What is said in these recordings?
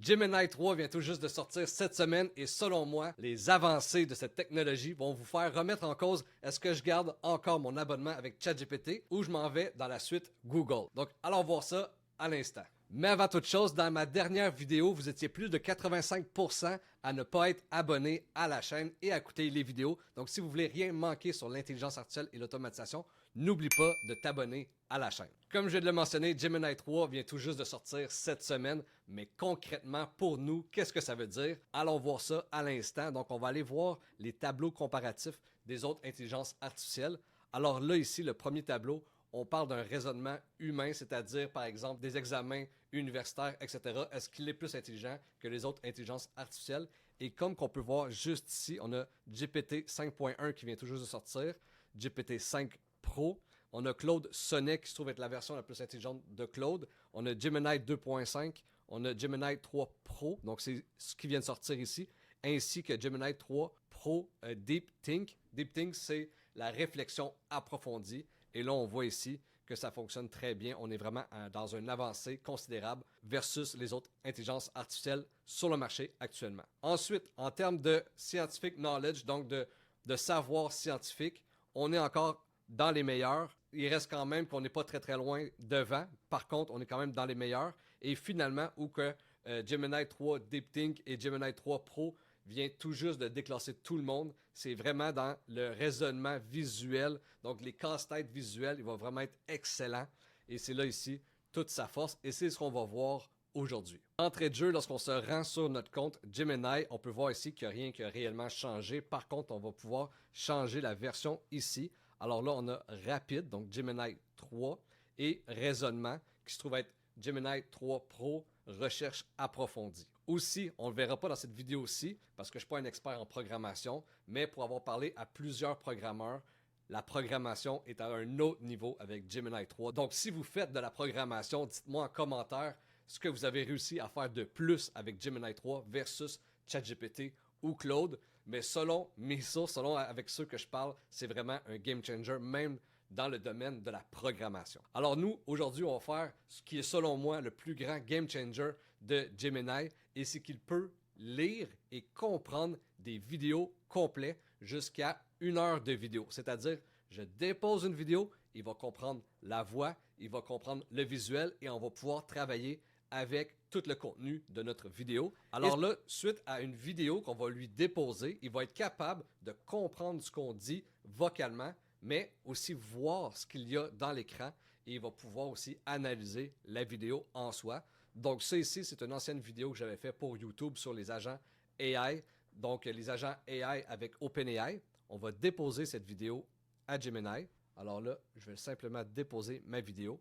Gemini 3 vient tout juste de sortir cette semaine et selon moi, les avancées de cette technologie vont vous faire remettre en cause est-ce que je garde encore mon abonnement avec ChatGPT ou je m'en vais dans la suite Google. Donc allons voir ça à l'instant. Mais avant toute chose, dans ma dernière vidéo, vous étiez plus de 85% à ne pas être abonné à la chaîne et à écouter les vidéos. Donc si vous voulez rien manquer sur l'intelligence artificielle et l'automatisation, n'oublie pas de t'abonner à la chaîne. Comme je viens de le mentionner, Gemini 3 vient tout juste de sortir cette semaine, mais concrètement pour nous, qu'est-ce que ça veut dire? Allons voir ça à l'instant. Donc on va aller voir les tableaux comparatifs des autres intelligences artificielles. Alors là ici, le premier tableau, on parle d'un raisonnement humain, c'est-à-dire, par exemple, des examens universitaires, etc. Est-ce qu'il est plus intelligent que les autres intelligences artificielles? Et comme qu'on peut voir juste ici, on a GPT 5.1 qui vient tout juste de sortir, GPT 5 Pro, on a Claude Sonnet qui se trouve être la version la plus intelligente de Claude, on a Gemini 2.5, on a Gemini 3 Pro, donc c'est ce qui vient de sortir ici, ainsi que Gemini 3 Pro Deep Think. Deep Think, c'est la réflexion approfondie. Et là, on voit ici que ça fonctionne très bien. On est vraiment dans une avancée considérable versus les autres intelligences artificielles sur le marché actuellement. Ensuite, en termes de scientific knowledge, donc de savoir scientifique, on est encore dans les meilleurs. Il reste quand même qu'on n'est pas très très loin devant. Par contre, on est quand même dans les meilleurs. Et finalement, où que Gemini 3 Deep Think et Gemini 3 Pro vient tout juste de déclasser tout le monde. C'est vraiment dans le raisonnement visuel. Donc, les casse-têtes visuels, il va vraiment être excellent. Et c'est là, ici, toute sa force. Et c'est ce qu'on va voir aujourd'hui. Entrée de jeu, lorsqu'on se rend sur notre compte Gemini, on peut voir ici qu'il n'y a rien qui a réellement changé. Par contre, on va pouvoir changer la version ici. Alors là, on a rapide, donc Gemini 3, et raisonnement, qui se trouve être Gemini 3 Pro, recherche approfondie. Aussi, on ne le verra pas dans cette vidéo-ci, parce que je ne suis pas un expert en programmation, mais pour avoir parlé à plusieurs programmeurs, la programmation est à un autre niveau avec Gemini 3. Donc, si vous faites de la programmation, dites-moi en commentaire ce que vous avez réussi à faire de plus avec Gemini 3 versus ChatGPT ou Claude. Mais selon mes sources, selon avec ceux que je parle, c'est vraiment un game changer, même dans le domaine de la programmation. Alors nous, aujourd'hui, on va faire ce qui est selon moi le plus grand game changer de Gemini, et c'est qu'il peut lire et comprendre des vidéos complètes jusqu'à 1 heure de vidéo. C'est-à-dire, je dépose une vidéo, il va comprendre la voix, il va comprendre le visuel et on va pouvoir travailler avec tout le contenu de notre vidéo. Alors là, suite à une vidéo qu'on va lui déposer, il va être capable de comprendre ce qu'on dit vocalement, mais aussi voir ce qu'il y a dans l'écran et il va pouvoir aussi analyser la vidéo en soi. Donc ça ici, c'est une ancienne vidéo que j'avais fait pour YouTube sur les agents AI. Donc les agents AI avec OpenAI. On va déposer cette vidéo à Gemini. Alors là, je vais simplement déposer ma vidéo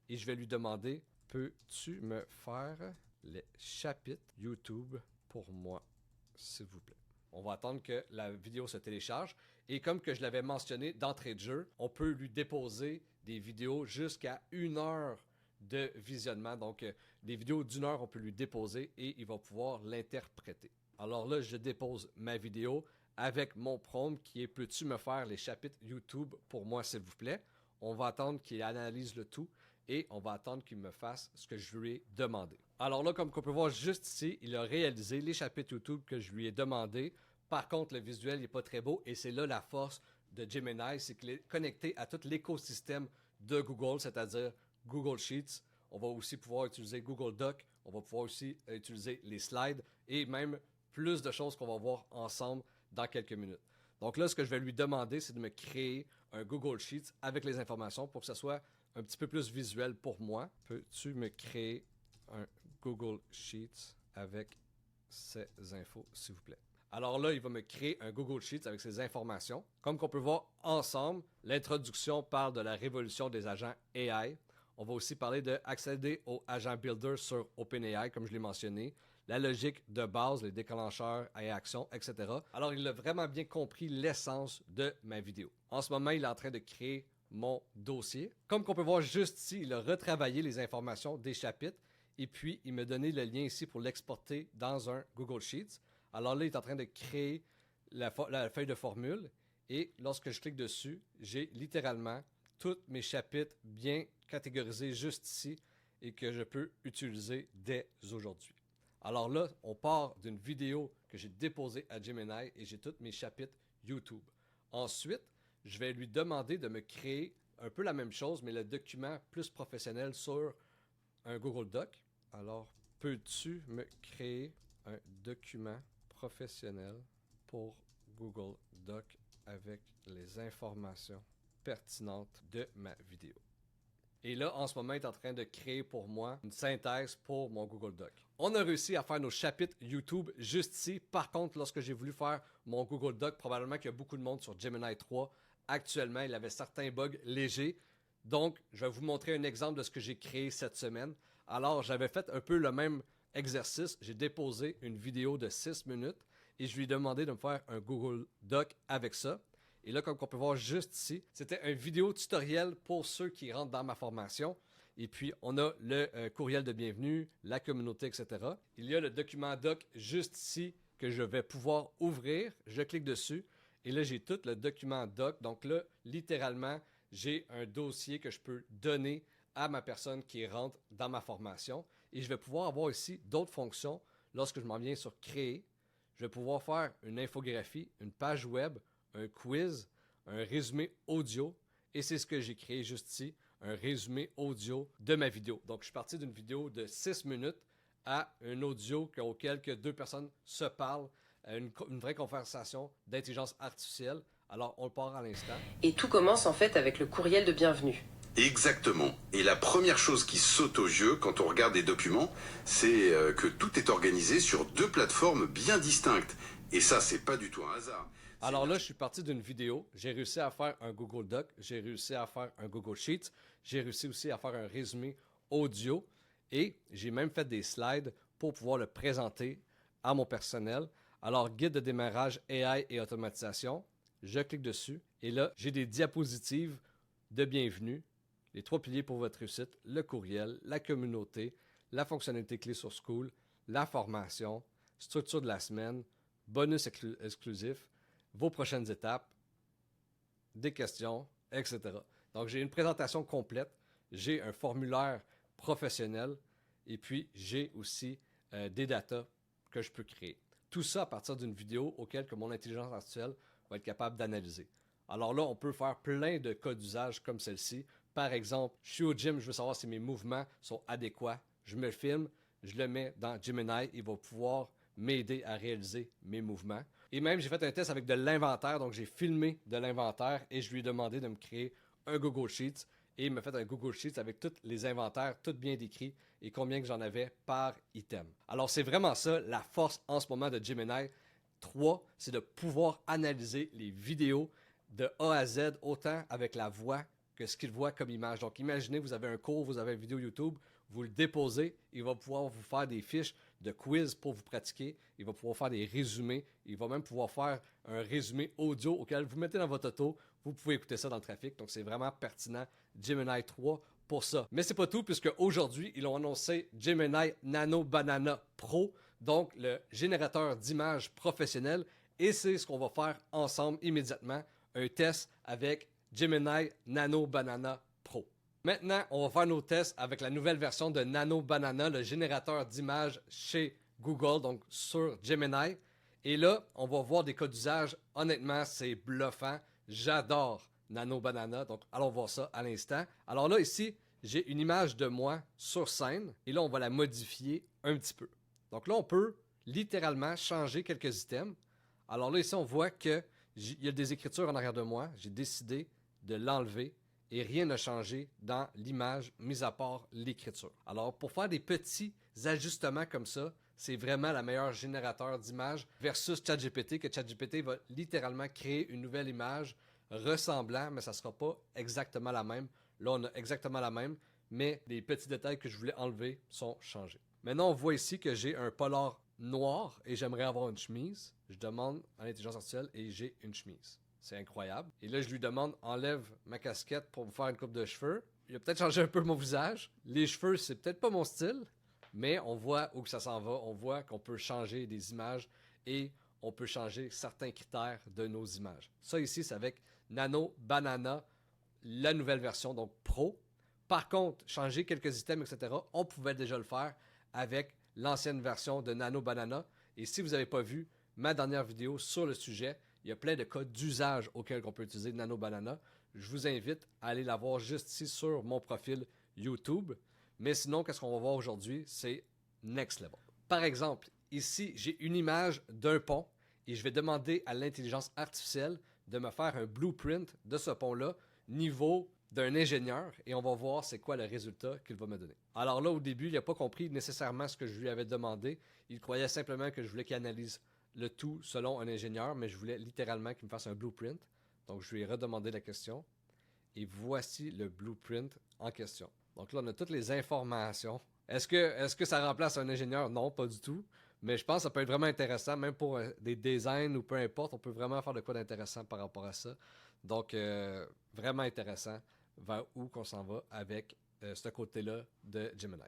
et je vais lui demander: peux-tu me faire les chapitres YouTube pour moi, s'il vous plaît? On va attendre que la vidéo se télécharge. Et comme que je l'avais mentionné d'entrée de jeu, on peut lui déposer des vidéos jusqu'à 1 heure de visionnement. Donc, des vidéos d'1 heure, on peut lui déposer et il va pouvoir l'interpréter. Alors là, je dépose ma vidéo avec mon prompt qui est: peux-tu me faire les chapitres YouTube pour moi, s'il vous plaît? On va attendre qu'il analyse le tout et on va attendre qu'il me fasse ce que je lui ai demandé. Alors là, comme on peut voir juste ici, il a réalisé les chapitres YouTube que je lui ai demandé. Par contre, le visuel n'est pas très beau et c'est là la force de Gemini, c'est qu'il est connecté à tout l'écosystème de Google, c'est-à-dire Google Sheets. On va aussi pouvoir utiliser Google Doc, on va pouvoir aussi utiliser les slides et même plus de choses qu'on va voir ensemble dans quelques minutes. Donc là, ce que je vais lui demander, c'est de me créer un Google Sheets avec les informations pour que ce soit un petit peu plus visuel pour moi. Peux-tu me créer un Google Sheets avec ces infos, s'il vous plaît? Alors là, il va me créer un Google Sheets avec ces informations. Comme qu'on peut voir ensemble, l'introduction parle de la révolution des agents AI. On va aussi parler d'accéder aux agents Builder sur OpenAI, comme je l'ai mentionné, la logique de base, les déclencheurs et actions, etc. Alors, il a vraiment bien compris l'essence de ma vidéo. En ce moment, il est en train de créer mon dossier. Comme qu'on peut voir juste ici, il a retravaillé les informations des chapitres et puis il m'a donné le lien ici pour l'exporter dans un Google Sheets. Alors là, il est en train de créer la feuille de formule et lorsque je clique dessus, j'ai littéralement tous mes chapitres bien catégorisés juste ici et que je peux utiliser dès aujourd'hui. Alors là, on part d'une vidéo que j'ai déposée à Gemini et j'ai tous mes chapitres YouTube. Ensuite, je vais lui demander de me créer un peu la même chose, mais le document plus professionnel sur un Google Doc. Alors, peux-tu me créer un document professionnel pour Google Doc avec les informations pertinentes de ma vidéo? Et là, en ce moment, il est en train de créer pour moi une synthèse pour mon Google Doc. On a réussi à faire nos chapitres YouTube juste ici. Par contre, lorsque j'ai voulu faire mon Google Doc, probablement qu'il y a beaucoup de monde sur Gemini 3. Actuellement, il avait certains bugs légers. Donc, je vais vous montrer un exemple de ce que j'ai créé cette semaine. Alors, j'avais fait un peu le même exercice. J'ai déposé une vidéo de 6 minutes et je lui ai demandé de me faire un Google Doc avec ça. Et là, comme on peut voir juste ici, c'était une vidéo tutoriel pour ceux qui rentrent dans ma formation. Et puis, on a le courriel de bienvenue, la communauté, etc. Il y a le document doc juste ici que je vais pouvoir ouvrir. Je clique dessus et là, j'ai tout le document doc. Donc là, littéralement, j'ai un dossier que je peux donner à ma personne qui rentre dans ma formation. Et je vais pouvoir avoir ici d'autres fonctions lorsque je m'en viens sur créer. Je vais pouvoir faire une infographie, une page web, un quiz, un résumé audio, et c'est ce que j'ai créé juste ici, un résumé audio de ma vidéo. Donc, je suis parti d'une vidéo de 6 minutes à un audio auquel que 2 personnes se parlent, une vraie conversation d'intelligence artificielle. Alors, on le part à l'instant. Et tout commence en fait avec le courriel de bienvenue. Exactement. Et la première chose qui saute aux yeux quand on regarde des documents, c'est que tout est organisé sur 2 plateformes bien distinctes. Et ça, c'est pas du tout un hasard. Alors là, je suis parti d'une vidéo. J'ai réussi à faire un Google Doc. J'ai réussi à faire un Google Sheets. J'ai réussi aussi à faire un résumé audio. Et j'ai même fait des slides pour pouvoir le présenter à mon personnel. Alors, guide de démarrage AI et automatisation. Je clique dessus. Et là, j'ai des diapositives de bienvenue. Les 3 piliers pour votre réussite. Le courriel, la communauté, la fonctionnalité clé sur School, la formation, structure de la semaine, bonus exclusif, vos prochaines étapes, des questions, etc. Donc, j'ai une présentation complète, j'ai un formulaire professionnel et puis j'ai aussi des datas que je peux créer. Tout ça à partir d'une vidéo auquel que mon intelligence artificielle va être capable d'analyser. Alors là, on peut faire plein de cas d'usage comme celle-ci. Par exemple, je suis au gym, je veux savoir si mes mouvements sont adéquats. Je me filme, je le mets dans Gemini, il va pouvoir m'aider à réaliser mes mouvements. Et même, j'ai fait un test avec de l'inventaire, donc j'ai filmé de l'inventaire et je lui ai demandé de me créer un Google Sheets et il m'a fait un Google Sheets avec tous les inventaires, tout bien décrit et combien que j'en avais par item. Alors, c'est vraiment ça, la force en ce moment de Gemini 3, c'est de pouvoir analyser les vidéos de A à Z, autant avec la voix que ce qu'il voit comme image. Donc, imaginez, vous avez un cours, vous avez une vidéo YouTube, vous le déposez, il va pouvoir vous faire des fiches de quiz pour vous pratiquer, il va pouvoir faire des résumés, il va même pouvoir faire un résumé audio auquel vous mettez dans votre auto, vous pouvez écouter ça dans le trafic, donc c'est vraiment pertinent, Gemini 3 pour ça. Mais c'est pas tout, puisque aujourd'hui, ils ont annoncé Gemini Nano Banana Pro, donc le générateur d'images professionnel, et c'est ce qu'on va faire ensemble immédiatement, un test avec Gemini Nano Banana Pro. Maintenant, on va faire nos tests avec la nouvelle version de Nano Banana, le générateur d'images chez Google, donc sur Gemini. Et là, on va voir des cas d'usage. Honnêtement, c'est bluffant. J'adore Nano Banana. Donc, allons voir ça à l'instant. Alors là, ici, j'ai une image de moi sur scène. Et là, on va la modifier un petit peu. Donc là, on peut littéralement changer quelques items. Alors là, ici, on voit qu'il y a des écritures en arrière de moi. J'ai décidé de l'enlever. Et rien n'a changé dans l'image, mis à part l'écriture. Alors, pour faire des petits ajustements comme ça, c'est vraiment le meilleur générateur d'images versus ChatGPT, que ChatGPT va littéralement créer une nouvelle image ressemblant, mais ça ne sera pas exactement la même. Là, on a exactement la même, mais les petits détails que je voulais enlever sont changés. Maintenant, on voit ici que j'ai un polar noir et j'aimerais avoir une chemise. Je demande à l'intelligence artificielle et j'ai une chemise. C'est incroyable. Et là, je lui demande, enlève ma casquette pour me faire une coupe de cheveux. Il a peut-être changé un peu mon visage. Les cheveux, c'est peut-être pas mon style, mais on voit où que ça s'en va. On voit qu'on peut changer des images et on peut changer certains critères de nos images. Ça ici, c'est avec Nano Banana, la nouvelle version, donc Pro. Par contre, changer quelques items, etc., on pouvait déjà le faire avec l'ancienne version de Nano Banana. Et si vous n'avez pas vu ma dernière vidéo sur le sujet, il y a plein de cas d'usage auxquels on peut utiliser Nano Banana. Je vous invite à aller la voir juste ici sur mon profil YouTube. Mais sinon, qu'est-ce qu'on va voir aujourd'hui? C'est next level. Par exemple, ici, j'ai une image d'un pont et je vais demander à l'intelligence artificielle de me faire un blueprint de ce pont-là, niveau d'un ingénieur, et on va voir c'est quoi le résultat qu'il va me donner. Alors là, au début, il n'a pas compris nécessairement ce que je lui avais demandé. Il croyait simplement que je voulais qu'il analyse le tout selon un ingénieur, mais je voulais littéralement qu'il me fasse un blueprint. Donc, je lui ai redemandé la question. Et voici le blueprint en question. Donc là, on a toutes les informations. Est-ce que ça remplace un ingénieur? Non, pas du tout. Mais je pense que ça peut être vraiment intéressant, même pour des designs ou peu importe, on peut vraiment faire de quoi d'intéressant par rapport à ça. Donc, vraiment intéressant vers où qu'on s'en va avec ce côté-là de Gemini.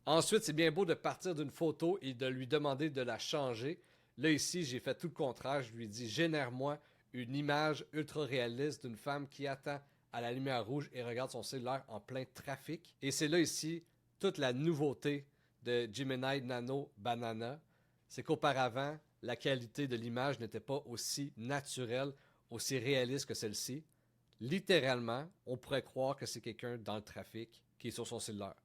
Ensuite, c'est bien beau de partir d'une photo et de lui demander de la changer. Là, ici, j'ai fait tout le contraire. Je lui ai dit, génère-moi une image ultra réaliste d'une femme qui attend à la lumière rouge et regarde son cellulaire en plein trafic. Et c'est là, ici, toute la nouveauté de Gemini Nano Banana. C'est qu'auparavant, la qualité de l'image n'était pas aussi naturelle, aussi réaliste que celle-ci. Littéralement, on pourrait croire que c'est quelqu'un dans le trafic qui est sur son cellulaire.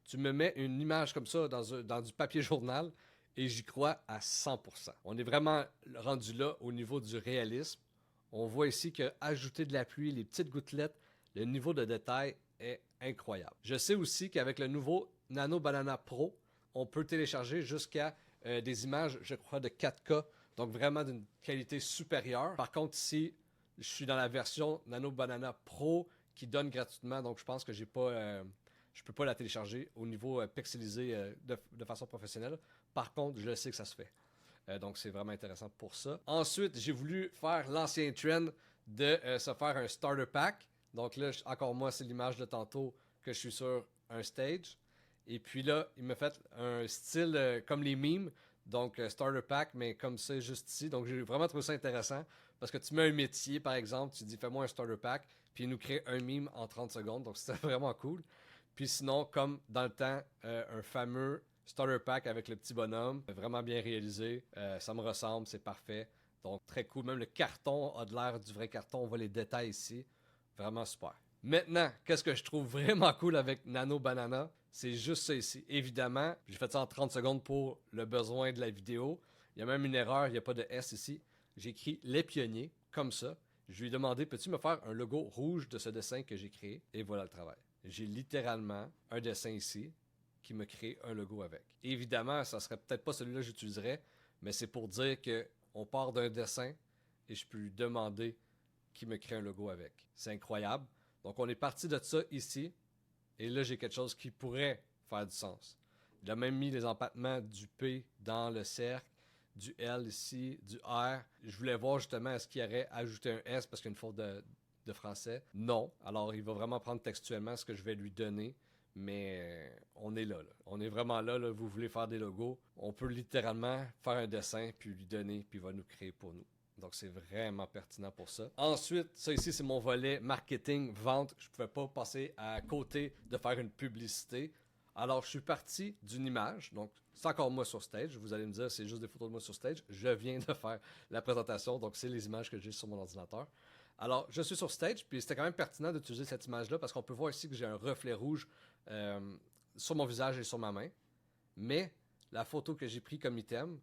Tu me mets une image comme ça dans du papier journal et j'y crois à 100%. On est vraiment rendu là au niveau du réalisme. On voit ici que ajouter de la pluie, les petites gouttelettes, le niveau de détail est incroyable. Je sais aussi qu'avec le nouveau Nano Banana Pro, on peut télécharger jusqu'à des images, je crois, de 4K, donc vraiment d'une qualité supérieure. Par contre, ici, je suis dans la version Nano Banana Pro qui donne gratuitement, donc je pense que je peux pas la télécharger au niveau pixelisé de façon professionnelle. Par contre, je sais que ça se fait. Donc, c'est vraiment intéressant pour ça. Ensuite, j'ai voulu faire l'ancien trend de se faire un starter pack. Donc là, encore moi, c'est l'image de tantôt que je suis sur un stage. Et puis là, il m'a fait un style comme les memes. Donc, starter pack, mais comme ça, juste ici. Donc, j'ai vraiment trouvé ça intéressant. Parce que tu mets un métier, par exemple, tu dis, fais-moi un starter pack. Puis il nous crée un meme en 30 secondes. Donc, c'était vraiment cool. Puis sinon, comme dans le temps, un fameux starter pack avec le petit bonhomme, vraiment bien réalisé, ça me ressemble, c'est parfait. Donc très cool, même le carton a de l'air du vrai carton, on voit les détails ici, vraiment super. Maintenant, qu'est-ce que je trouve vraiment cool avec Nano Banana? C'est juste ça ici. Évidemment, j'ai fait ça en 30 secondes pour le besoin de la vidéo. Il y a même une erreur, il n'y a pas de S ici. J'ai écrit les pionniers, comme ça. Je lui ai demandé, peux-tu me faire un logo rouge de ce dessin que j'ai créé? Et voilà le travail. J'ai littéralement un dessin ici qui me crée un logo avec. Évidemment, ça serait peut-être pas celui-là que j'utiliserais, mais c'est pour dire qu'on part d'un dessin et je peux lui demander qu'il me crée un logo avec. C'est incroyable. Donc, on est parti de ça ici et là, j'ai quelque chose qui pourrait faire du sens. Il a même mis les empattements du P dans le cercle, du L ici, du R. Je voulais voir justement est-ce qu'il y aurait ajouté un S parce qu'il y a une faute de français. Non. Alors, il va vraiment prendre textuellement ce que je vais lui donner. Mais on est là. On est vraiment là. Vous voulez faire des logos. On peut littéralement faire un dessin, puis lui donner, puis il va nous créer pour nous. Donc, c'est vraiment pertinent pour ça. Ensuite, ça ici, c'est mon volet marketing, vente. Je ne pouvais pas passer à côté de faire une publicité. Alors, je suis parti d'une image. Donc, c'est encore moi sur stage. Vous allez me dire, c'est juste des photos de moi sur stage. Je viens de faire la présentation. Donc, c'est les images que j'ai sur mon ordinateur. Alors, je suis sur stage, puis c'était quand même pertinent d'utiliser cette image-là parce qu'on peut voir ici que j'ai un reflet rouge sur mon visage et sur ma main. Mais la photo que j'ai prise comme item,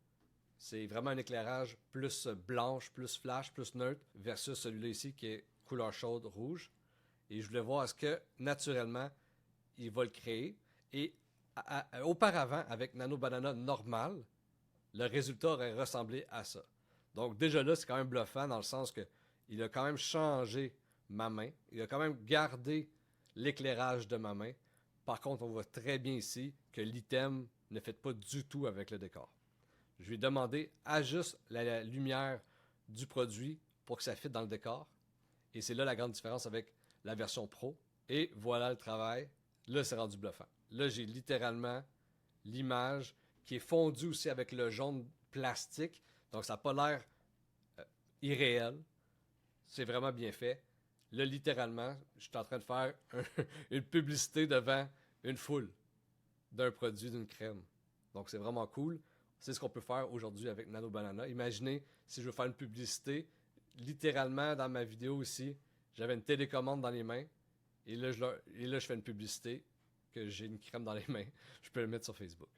c'est vraiment un éclairage plus blanche, plus flash, plus neutre versus celui-là ici qui est couleur chaude rouge. Et je voulais voir est-ce que naturellement, il va le créer. Et auparavant, avec Nano Banana normal, le résultat aurait ressemblé à ça. Donc déjà là, c'est quand même bluffant dans le sens que il a quand même changé ma main. Il a quand même gardé l'éclairage de ma main. Par contre, on voit très bien ici que l'item ne fait pas du tout avec le décor. Je lui ai demandé, ajuste la lumière du produit pour que ça fitte dans le décor. Et c'est là la grande différence avec la version Pro. Et voilà le travail. Là, c'est rendu bluffant. Là, j'ai littéralement l'image qui est fondue aussi avec le jaune plastique. Donc, ça n'a pas l'air irréel. C'est vraiment bien fait. Là, littéralement, je suis en train de faire une publicité devant une foule d'un produit, d'une crème. Donc, c'est vraiment cool. C'est ce qu'on peut faire aujourd'hui avec Nano Banana. Imaginez si je veux faire une publicité, littéralement dans ma vidéo ici, j'avais une télécommande dans les mains et là, je fais une publicité que j'ai une crème dans les mains. Je peux le mettre sur Facebook.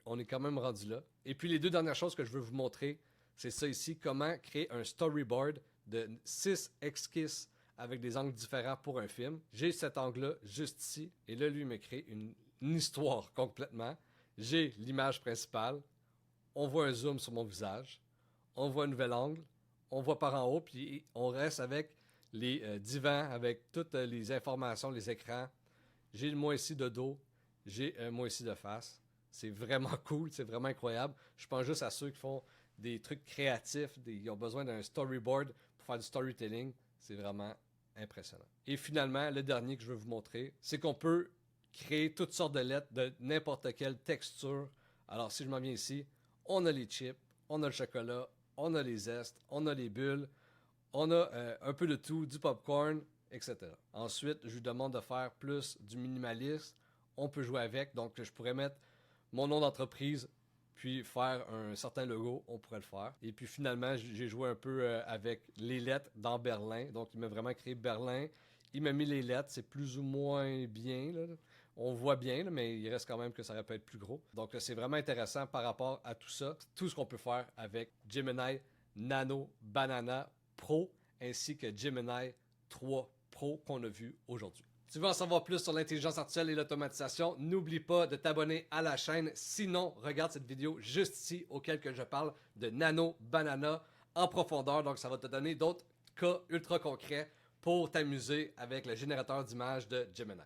On est quand même rendu là. Et puis, les deux dernières choses que je veux vous montrer, c'est ça ici, comment créer un storyboard de 6 esquisses avec des angles différents pour un film. J'ai cet angle-là juste ici et là, lui, il me crée une histoire complètement. J'ai l'image principale. On voit un zoom sur mon visage. On voit un nouvel angle. On voit par en haut, puis on reste avec les divans, avec toutes les informations, les écrans. J'ai moi ici de dos. J'ai moi ici de face. C'est vraiment cool, c'est vraiment incroyable. Je pense juste à ceux qui font des trucs créatifs, ils ont besoin d'un storyboard pour faire du storytelling. C'est vraiment impressionnant. Et finalement, le dernier que je veux vous montrer, c'est qu'on peut créer toutes sortes de lettres de n'importe quelle texture. Alors, si je m'en viens ici, on a les chips, on a le chocolat, on a les zestes, on a les bulles, on a un peu de tout, du popcorn, etc. Ensuite, je lui demande de faire plus du minimaliste. On peut jouer avec, donc je pourrais mettre mon nom d'entreprise, puis faire un certain logo, on pourrait le faire. Et puis finalement, j'ai joué un peu avec les lettres dans Berlin. Donc, il m'a vraiment créé Berlin. Il m'a mis les lettres, c'est plus ou moins bien, là. On voit bien, là, mais il reste quand même que ça aurait pu être plus gros. Donc, c'est vraiment intéressant par rapport à tout ça. Tout ce qu'on peut faire avec Gemini Nano Banana Pro, ainsi que Gemini 3 Pro qu'on a vu aujourd'hui. Si tu veux en savoir plus sur l'intelligence artificielle et l'automatisation, n'oublie pas de t'abonner à la chaîne. Sinon, regarde cette vidéo juste ici auquel que je parle de Nano Banana en profondeur. Donc, ça va te donner d'autres cas ultra concrets pour t'amuser avec le générateur d'images de Gemini.